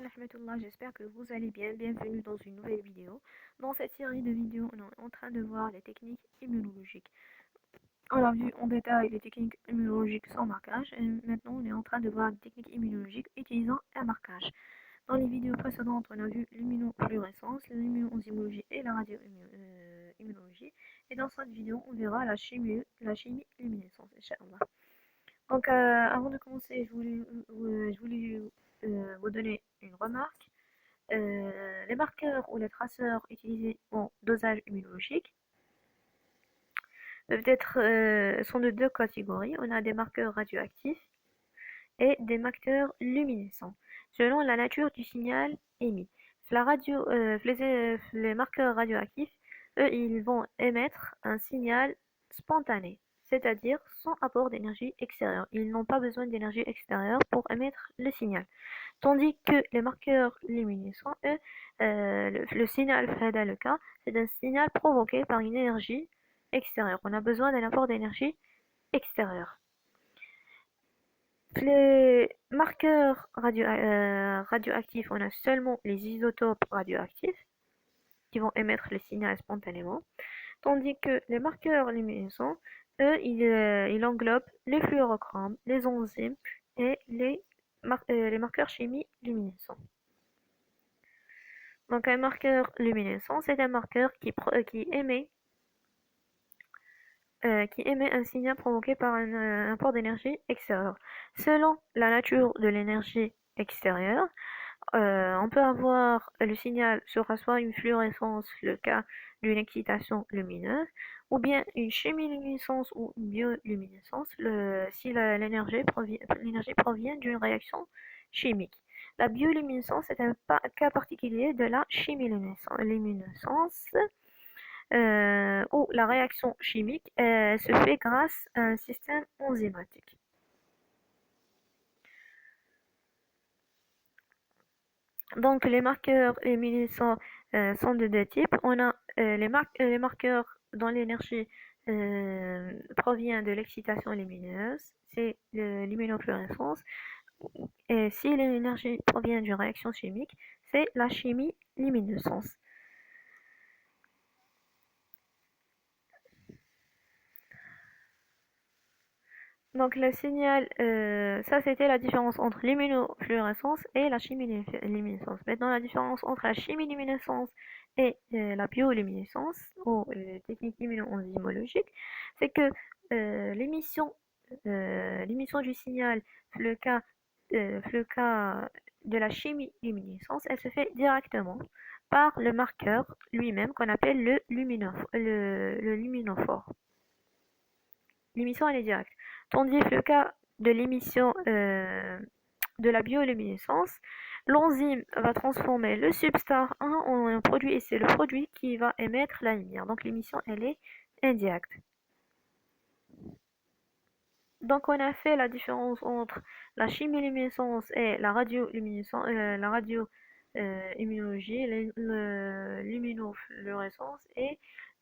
wa rahmatullah, j'espère que vous allez bien. Bienvenue dans une nouvelle vidéo. Dans cette série de vidéos, on est en train de voir les techniques immunologiques. On a vu en détail les techniques immunologiques sans marquage et maintenant on est en train de voir les techniques immunologiques utilisant un marquage. Dans les vidéos précédentes, on a vu l'immunofluorescence, l'immunoenzymologie et la radioimmunologie. Et dans cette vidéo, on verra la chimie luminescence, Inch'Allah. Donc, avant de commencer, je voulais vous donner une remarque. Les marqueurs ou les traceurs utilisés en dosage immunologique sont de deux catégories. On a des marqueurs radioactifs et des marqueurs luminescents, selon la nature du signal émis. Les marqueurs radioactifs, eux, ils vont émettre un signal spontané, c'est-à-dire sans apport d'énergie extérieure. Ils n'ont pas besoin d'énergie extérieure pour émettre le signal. Tandis que les marqueurs luminescents, eux, le signal dans le cas, c'est un signal provoqué par une énergie extérieure. On a besoin d'un apport d'énergie extérieure. Les marqueurs radioactifs, on a seulement les isotopes radioactifs qui vont émettre le signal spontanément, tandis que les marqueurs luminescents, eux, ils englobent les fluorochrome, les enzymes et les marqueurs chimiques luminescents. Donc un marqueur luminescent, c'est un marqueur qui émet un signal provoqué par un apport d'énergie extérieure. Selon la nature de l'énergie extérieure, on peut avoir le signal sera soit une fluorescence, le cas d'une excitation lumineuse, ou bien une chimiluminescence ou une bioluminescence, si l'énergie provient d'une réaction chimique. La bioluminescence est un cas particulier de la chimiluminescence, où la réaction chimique se fait grâce à un système enzymatique. Donc les marqueurs luminescents sont de deux types. On a les marqueurs dont l'énergie provient de l'excitation lumineuse, c'est l'immunofluorescence. Et si l'énergie provient d'une réaction chimique, c'est la chimiluminescence. Donc le signal, ça c'était la différence entre l'immunofluorescence et la chimiluminescence. Maintenant la différence entre la chimiluminescence et la bioluminescence ou technique immunoenzymologique, c'est que l'émission du signal, le cas de la chimiluminescence, elle se fait directement par le marqueur lui-même qu'on appelle le luminophore. L'émission elle est directe. Tandis que le cas de l'émission de la bioluminescence, l'enzyme va transformer le substrat en un produit et c'est le produit qui va émettre la lumière. Donc l'émission elle est indirecte. Donc on a fait la différence entre la chimiluminescence et la radioluminescence, la radioimmunologie, l'immunofluorescence et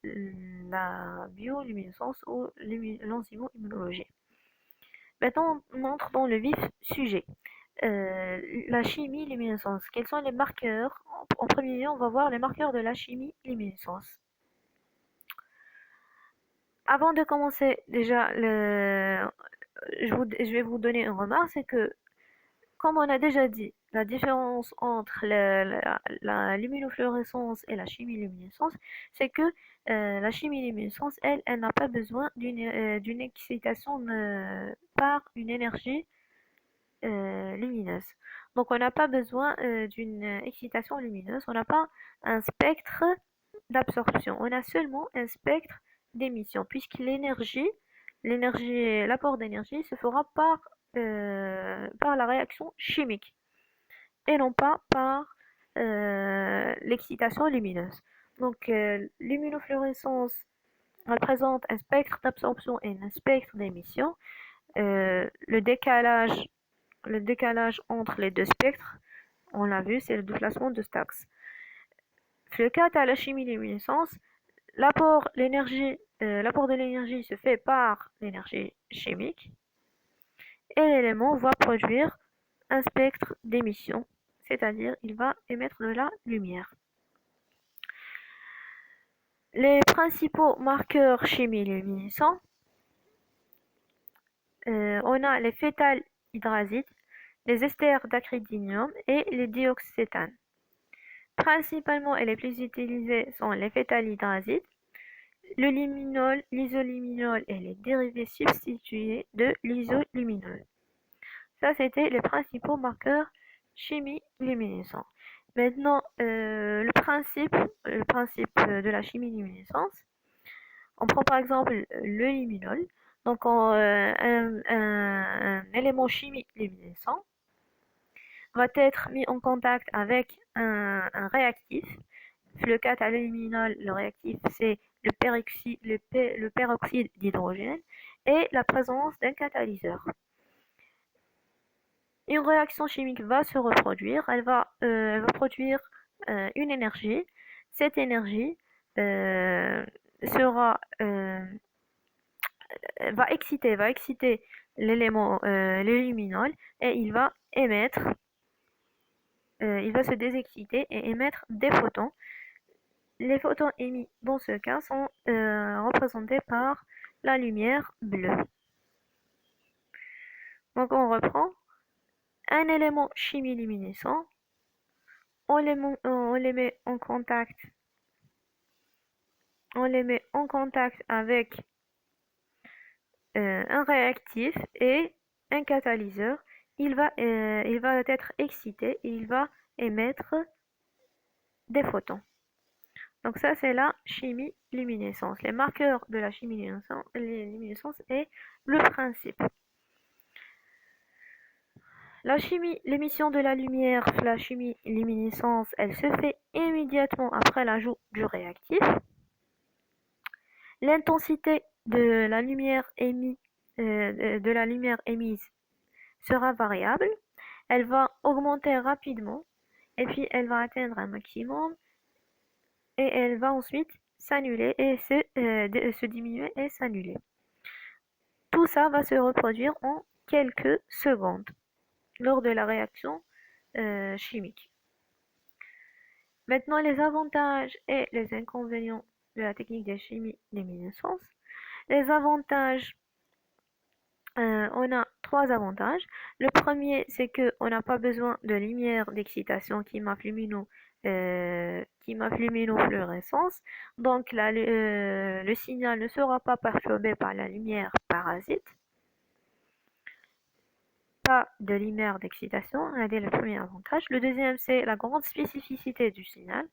la bioluminescence ou l'enzymo-immunologie. Maintenant, on entre dans le vif sujet. La chimie luminescence. Quels sont les marqueurs? En premier lieu, on va voir les marqueurs de la chimie luminescence. Avant de commencer, déjà, je vais vous donner une remarque, c'est que, comme on a déjà dit, la différence entre l'immunofluorescence et la chimiluminescence, c'est que la chimiluminescence, elle n'a pas besoin d'une excitation par une énergie lumineuse. Donc on n'a pas besoin d'une excitation lumineuse, on n'a pas un spectre d'absorption, on a seulement un spectre d'émission, puisque l'apport d'énergie se fera par la réaction chimique et non pas par l'excitation lumineuse. Donc l'immunofluorescence elle présente un spectre d'absorption et un spectre d'émission. Le décalage entre les deux spectres, on l'a vu, c'est le déplacement de Stokes. Le cas à la chimiluminescence, l'apport de l'énergie se fait par l'énergie chimique et l'élément va produire un spectre d'émission, c'est-à-dire il va émettre de la lumière. Les principaux marqueurs chimiluminescents, on a les phétalhydrazides, les esters d'acridinium et les dioxétanes. Principalement, et les plus utilisés sont les phétalhydrazides, le liminol, l'isoliminol et les dérivés substitués de l'isoluminol. Ça, c'était les principaux marqueurs chimiluminescents. Maintenant, le principe de la chimiluminescence, on prend par exemple le liminol, donc un élément chimiluminescent va être mis en contact avec un réactif. Le cataluminol, le réactif, c'est le peroxyde d'hydrogène et la présence d'un catalyseur. Une réaction chimique va se reproduire, elle va produire une énergie. Cette énergie sera va exciter l'élément le luminol et il va se désexciter et émettre des photons. Les photons émis dans ce cas sont représentés par la lumière bleue. Donc on reprend un élément chimiluminescent, on les met en contact, avec un réactif et un catalyseur. Il va être excité et il va émettre des photons. Donc ça, c'est la chimiluminescence. Les marqueurs de la chimiluminescence est le principe. L'émission de la lumière, la chimiluminescence, elle se fait immédiatement après l'ajout du réactif. L'intensité de la lumière émise sera variable. Elle va augmenter rapidement et puis elle va atteindre un maximum et elle va ensuite s'annuler et se diminuer et s'annuler. Tout ça va se reproduire en quelques secondes lors de la réaction chimique. Maintenant, les avantages et les inconvénients de la technique de chimiluminescence. Les avantages, on a 3 avantages. Le premier, c'est qu'on n'a pas besoin de lumière d'excitation qui m'a luminofluorescence. Donc le signal ne sera pas perturbé par la lumière parasite. Pas de lumière d'excitation, c'est le premier avantage. Le deuxième, c'est la grande spécificité du signal.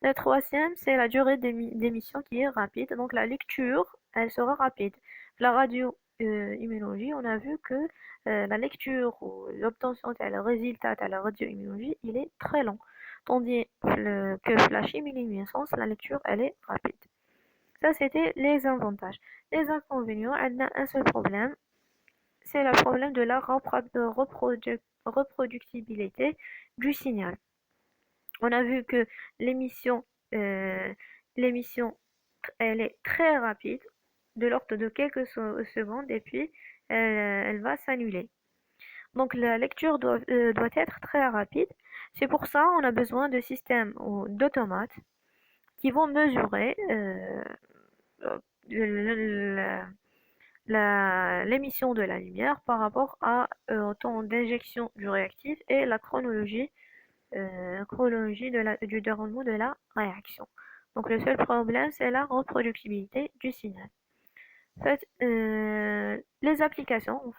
Le troisième, c'est la durée d'émission qui est rapide. Donc la lecture, elle sera rapide. La radioimmunologie, on a vu que la lecture ou l'obtention des résultats à la radioimmunologie, il est très long. Tandis que la chimiluminescence, la lecture, elle est rapide. Ça, c'était les avantages. Les inconvénients, elle a un seul problème, c'est le problème de la reproductibilité du signal. On a vu que l'émission, euh, l'émission, elle est très rapide, de l'ordre de quelques secondes, et puis elle va s'annuler. Donc la lecture doit être très rapide. C'est pour ça qu'on a besoin de systèmes ou d'automates qui vont mesurer l'émission de la lumière par rapport au temps d'injection du réactif et la chronologie du déroulement de la réaction. Donc le seul problème, c'est la reproductibilité du signal. En fait, les applications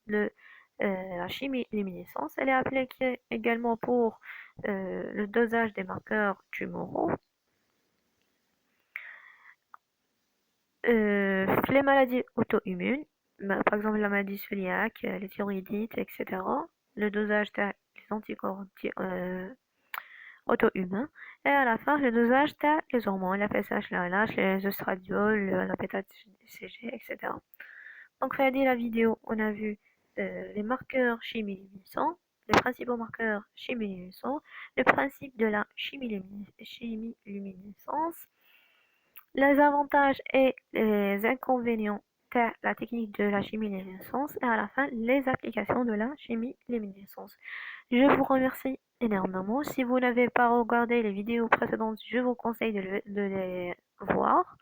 de la chimiluminescence, elle est appliquée également pour le dosage des marqueurs tumoraux, les maladies auto-immunes, par exemple la maladie cœliaque, les thyroïdites, etc. Le dosage des anticorps auto-humains. Et à la fin, le dosage des hormones, la FSH, la LH, les oestradiols, la bêta-CG, etc. Donc, regardez la vidéo, on a vu les marqueurs chimiluminescents, les principaux marqueurs chimiluminescents, le principe de la chimiluminescence, les avantages et les inconvénients de la technique de la chimiluminescence et à la fin les applications de la chimiluminescence. Je vous remercie énormément. Si vous n'avez pas regardé les vidéos précédentes, je vous conseille de les voir.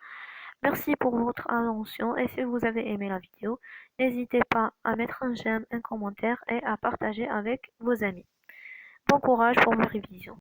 Merci pour votre attention et si vous avez aimé la vidéo, n'hésitez pas à mettre un j'aime, un commentaire et à partager avec vos amis. Bon courage pour vos révisions.